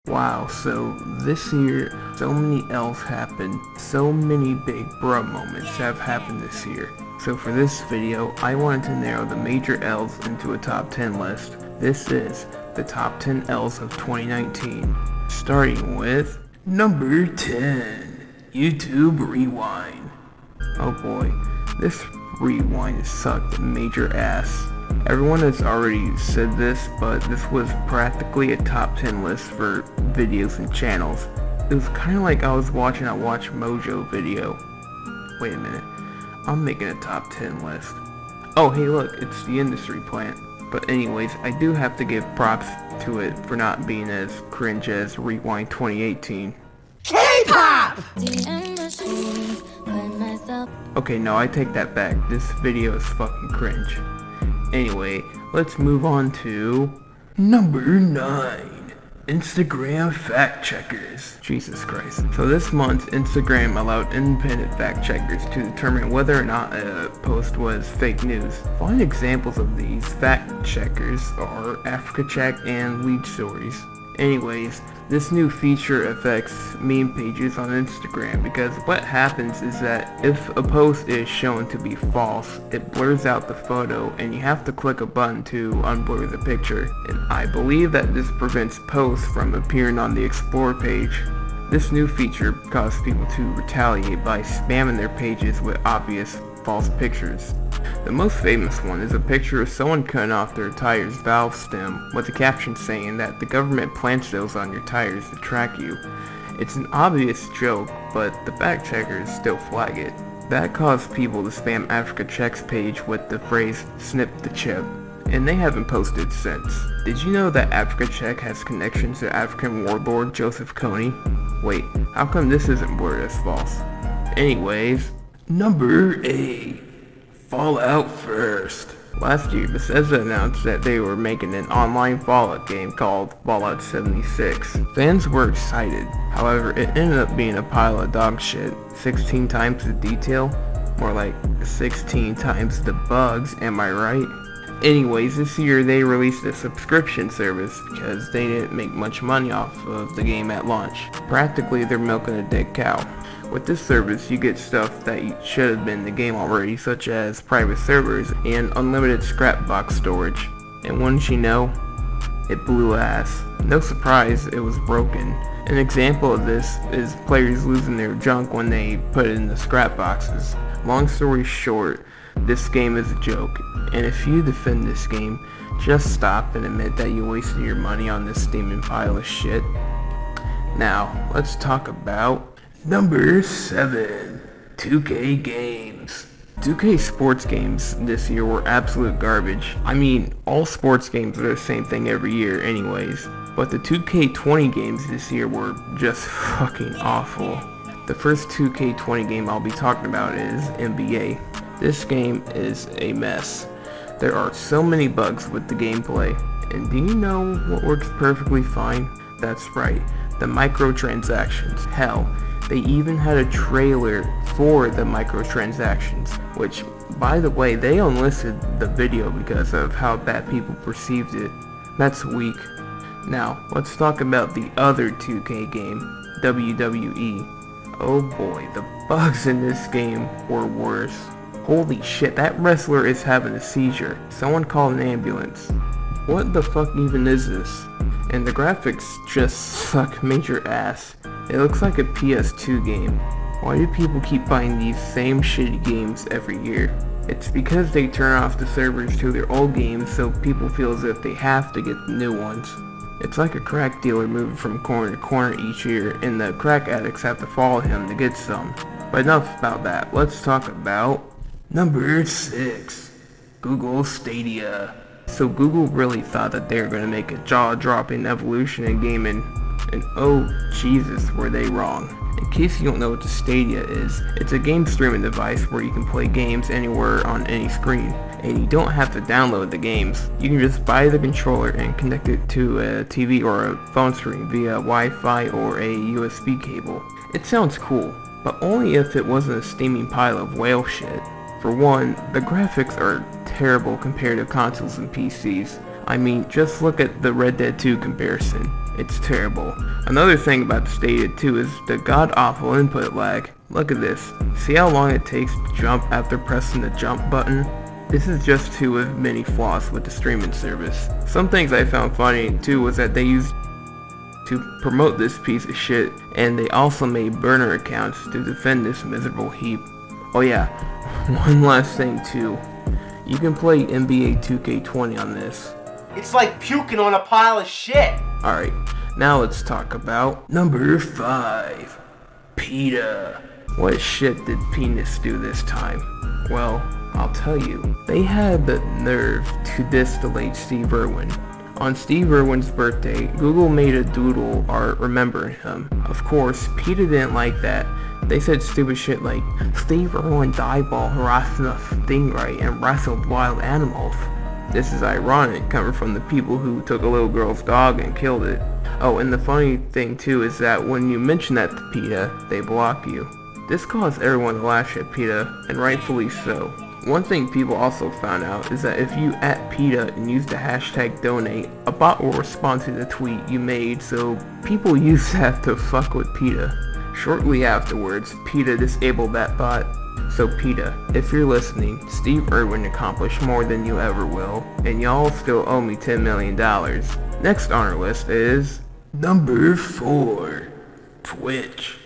Wow, so this year, so many L's happened, so many big bruh moments have happened this year. So for this video, I wanted to narrow the major L's into a top 10 list. This is the top 10 L's of 2019, starting with number 10, YouTube Rewind. Oh boy, this rewind sucked major ass. Everyone has already said this, but this was practically a top 10 list for videos and channels. It was kind of like I was watching a Watch Mojo video. Wait a minute, I'm making a top 10 list. Oh hey look, it's the industry plant. But anyways, I do have to give props to it for not being as cringe as Rewind 2018. K-pop! Okay, no, I take that back. This video is fucking cringe. Anyway, let's move on to number 9, Instagram fact checkers. Jesus Christ. So this month, Instagram allowed independent fact checkers to determine whether or not a post was fake news. Fine examples of these fact checkers are Africa Check and Lead Stories. Anyways, this new feature affects meme pages on Instagram because what happens is that if a post is shown to be false, it blurs out the photo and you have to click a button to unblur the picture. And I believe that this prevents posts from appearing on the Explore page. This new feature caused people to retaliate by spamming their pages with obvious false pictures. The most famous one is a picture of someone cutting off their tire's valve stem with a caption saying that the government plants those on your tires to track you. It's an obvious joke, but the fact checkers still flag it. That caused people to spam Africa Check's page with the phrase "snip the chip," and they haven't posted since. Did you know that Africa Check has connections to African warlord Joseph Kony? Wait, how come this isn't blurred as false? Anyways, number 8. Fallout First. Last year, Bethesda announced that they were making an online Fallout game called Fallout 76. Fans were excited, however it ended up being a pile of dog shit. 16 times the detail? More like 16 times the bugs, am I right? Anyways, this year they released a subscription service because they didn't make much money off of the game at launch. Practically they're milking a dead cow. With this service, you get stuff that should have been in the game already, such as private servers and unlimited scrap box storage. And wouldn't you know, it blew ass. No surprise, it was broken. An example of this is players losing their junk when they put it in the scrap boxes. Long story short, this game is a joke, and if you defend this game, just stop and admit that you wasted your money on this steaming pile of shit. Now, let's talk about number 7, 2K games. 2K sports games this year were absolute garbage. I mean, all sports games are the same thing every year anyways, but the 2K20 games this year were just fucking awful. The first 2K20 game I'll be talking about is NBA. This game is a mess. There are so many bugs with the gameplay, and do you know what works perfectly fine? That's right, the microtransactions. Hell, they even had a trailer for the microtransactions, which, by the way, they unlisted the video because of how bad people perceived it. That's weak. Now, let's talk about the other 2K game, WWE. Oh boy, the bugs in this game were worse. Holy shit, that wrestler is having a seizure. Someone call an ambulance. What the fuck even is this? And the graphics just suck major ass. It looks like a PS2 game. Why do people keep buying these same shitty games every year? It's because they turn off the servers to their old games so people feel as if they have to get the new ones. It's like a crack dealer moving from corner to corner each year and the crack addicts have to follow him to get some. But enough about that, let's talk about number 6, Google Stadia. So Google really thought that they were going to make a jaw-dropping evolution in gaming, and oh Jesus were they wrong. In case you don't know what the Stadia is, it's a game streaming device where you can play games anywhere on any screen, and you don't have to download the games. You can just buy the controller and connect it to a TV or a phone screen via Wi-Fi or a USB cable. It sounds cool, but only if it wasn't a steaming pile of whale shit. For one, the graphics are terrible compared to consoles and PCs. I mean, just look at the Red Dead 2 comparison. It's terrible. Another thing about the Stadia too is the god-awful input lag. Look at this. See how long it takes to jump after pressing the jump button? This is just two of many flaws with the streaming service. Some things I found funny too was that they used to promote this piece of shit, and they also made burner accounts to defend this miserable heap. Oh yeah, one last thing too. You can play NBA 2K20 on this. It's like puking on a pile of shit. Alright, now let's talk about number 5. PETA. What shit did penis do this time? Well, I'll tell you. They had the nerve to diss the late Steve Irwin. On Steve Irwin's birthday, Google made a doodle art remembering him. Of course, PETA didn't like that. They said stupid shit like, Steve Irwin died while harassing a stingray and wrestled wild animals. This is ironic, coming from the people who took a little girl's dog and killed it. Oh, and the funny thing too is that when you mention that to PETA, they block you. This caused everyone to lash at PETA, and rightfully so. One thing people also found out is that if you @ PETA and use the hashtag donate, a bot will respond to the tweet you made, so people use that to fuck with PETA. Shortly afterwards, PETA disabled that bot. So PETA, if you're listening, Steve Irwin accomplished more than you ever will, and y'all still owe me $10 million. Next on our list is number 4, Twitch.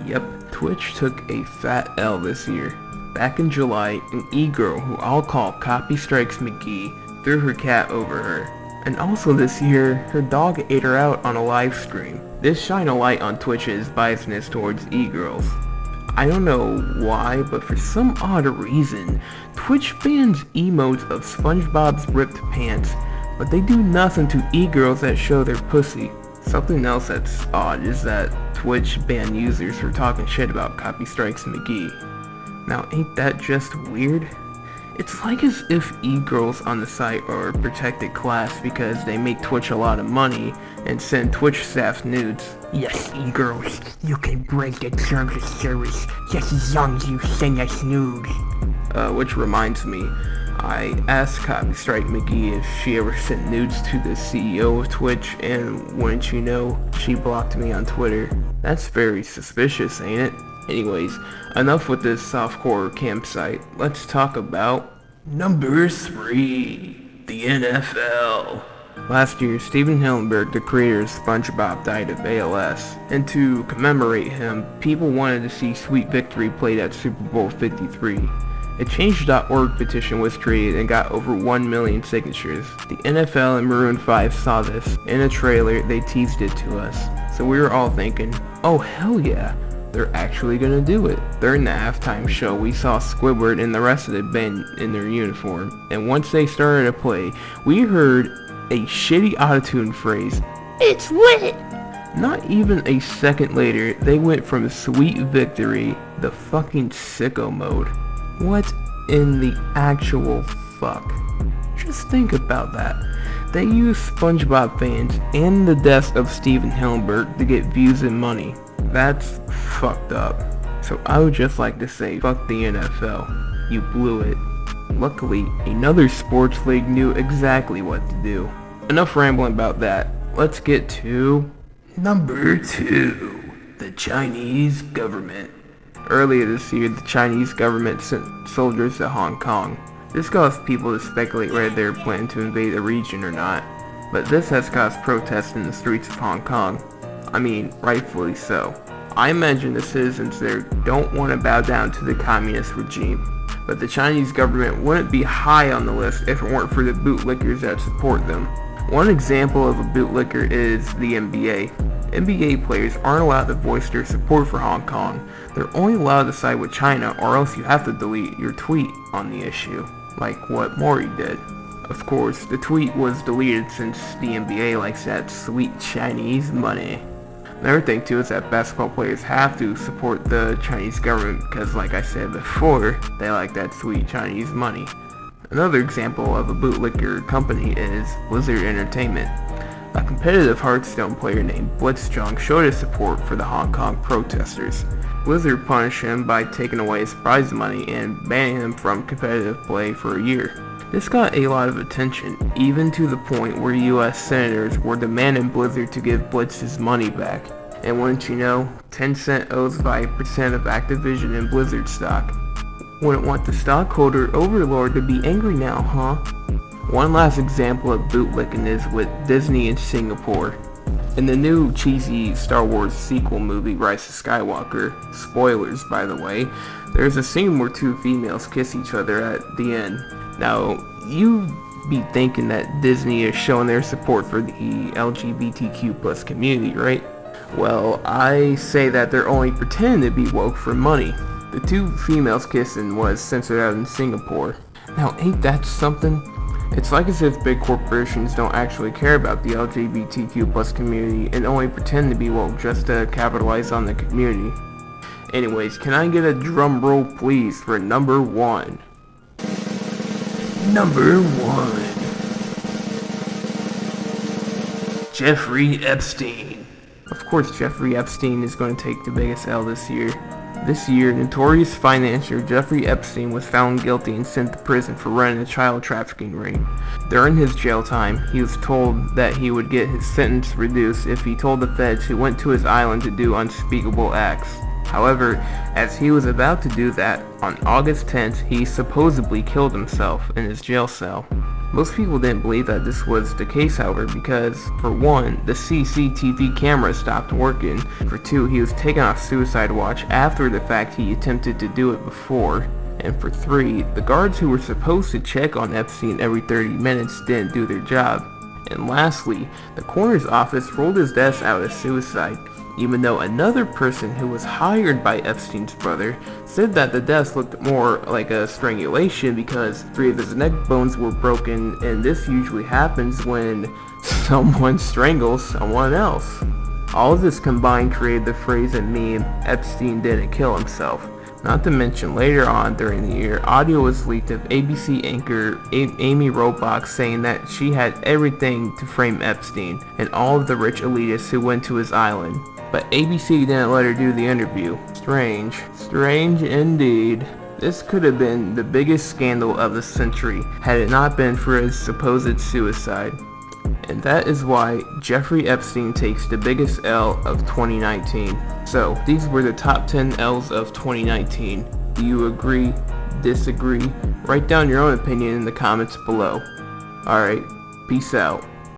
Yep, Twitch took a fat L this year. Back in July, an e-girl who I'll call Copy Strikes McGee threw her cat over her. And also this year, her dog ate her out on a live stream. This shine a light on Twitch's biasness towards e-girls. I don't know why, but for some odd reason, Twitch bans emotes of SpongeBob's ripped pants, but they do nothing to e-girls that show their pussy. Something else that's odd is that Twitch banned users for talking shit about Copy Strikes McGee. Now ain't that just weird? It's like as if e-girls on the site are a protected class because they make Twitch a lot of money and send Twitch staff nudes. Yes, e-girls, you can break the terms of service just as long as you send us nudes. Which reminds me, I asked Copy Strike McGee if she ever sent nudes to the CEO of Twitch, and wouldn't you know, she blocked me on Twitter. That's very suspicious, ain't it? Anyways, enough with this softcore campsite. Let's talk about number 3, the NFL. Last year, Steven Hillenburg, the creator of SpongeBob, died of ALS, and to commemorate him, people wanted to see Sweet Victory played at Super Bowl 53. A Change.org petition was created and got over 1 million signatures. The NFL and Maroon 5 saw this. In a trailer, they teased it to us. So we were all thinking, oh hell yeah, they're actually gonna do it. During the halftime show, we saw Squidward and the rest of the band in their uniform. And once they started to play, we heard a shitty autotune phrase, It's lit! Not even a second later, they went from Sweet Victory, the fucking sicko mode. What in the actual fuck? Just think about that. They use SpongeBob fans and the death of Steven Hillenburg to get views and money. That's fucked up. So I would just like to say, fuck the NFL. You blew it. Luckily, another sports league knew exactly what to do. Enough rambling about that. Let's get to number 2, the Chinese government. Earlier this year, the Chinese government sent soldiers to Hong Kong. This caused people to speculate whether they were planning to invade the region or not. But this has caused protests in the streets of Hong Kong. I mean, rightfully so. I imagine the citizens there don't want to bow down to the communist regime. But the Chinese government wouldn't be high on the list if it weren't for the bootlickers that support them. One example of a bootlicker is the NBA. NBA players aren't allowed to voice their support for Hong Kong. They're only allowed to side with China, or else you have to delete your tweet on the issue, like what Maury did. Of course, the tweet was deleted since the NBA likes that sweet Chinese money. Another thing too is that basketball players have to support the Chinese government because, like I said before, they like that sweet Chinese money. Another example of a bootlicker company is Blizzard Entertainment. A competitive Hearthstone player named Blitzchung showed his support for the Hong Kong protesters. Blizzard punished him by taking away his prize money and banning him from competitive play for a year. This got a lot of attention, even to the point where US senators were demanding Blizzard to give Blitz his money back. And wouldn't you know, Tencent owes 5% of Activision and Blizzard stock. Wouldn't want the stockholder overlord to be angry now, huh? One last example of bootlicking is with Disney in Singapore. In the new cheesy Star Wars sequel movie Rise of Skywalker, spoilers by the way, there's a scene where two females kiss each other at the end. Now, you be thinking that Disney is showing their support for the LGBTQ+ community, right? Well, I say that they're only pretending to be woke for money. The two females kissing was censored out in Singapore. Now, ain't that something? It's like as if big corporations don't actually care about the LGBTQ+ community and only pretend to be woke just to capitalize on the community. Anyways, can I get a drum roll please for number 1? Number 1. Jeffrey Epstein. Of course, Jeffrey Epstein is going to take the biggest L this year. This year, notorious financier Jeffrey Epstein was found guilty and sent to prison for running a child trafficking ring. During his jail time, he was told that he would get his sentence reduced if he told the feds he went to his island to do unspeakable acts. However, as he was about to do that, on August 10th, he supposedly killed himself in his jail cell. Most people didn't believe that this was the case, however, because, for one, the CCTV camera stopped working. For two, he was taken off suicide watch after the fact he attempted to do it before. And for three, the guards who were supposed to check on Epstein every 30 minutes didn't do their job. And lastly, the coroner's office ruled his death out as suicide, even though another person who was hired by Epstein's brother said that the death looked more like a strangulation because 3 of his neck bones were broken, and this usually happens when someone strangles someone else. All of this combined created the phrase and meme, Epstein didn't kill himself. Not to mention, later on during the year, audio was leaked of ABC anchor Amy Robach saying that she had everything to frame Epstein and all of the rich elitists who went to his island. But ABC didn't let her do the interview. Strange. Strange indeed. This could have been the biggest scandal of the century had it not been for his supposed suicide. And that is why Jeffrey Epstein takes the biggest L of 2019. So, these were the top 10 L's of 2019. Do you agree? Disagree? Write down your own opinion in the comments below. Alright, peace out.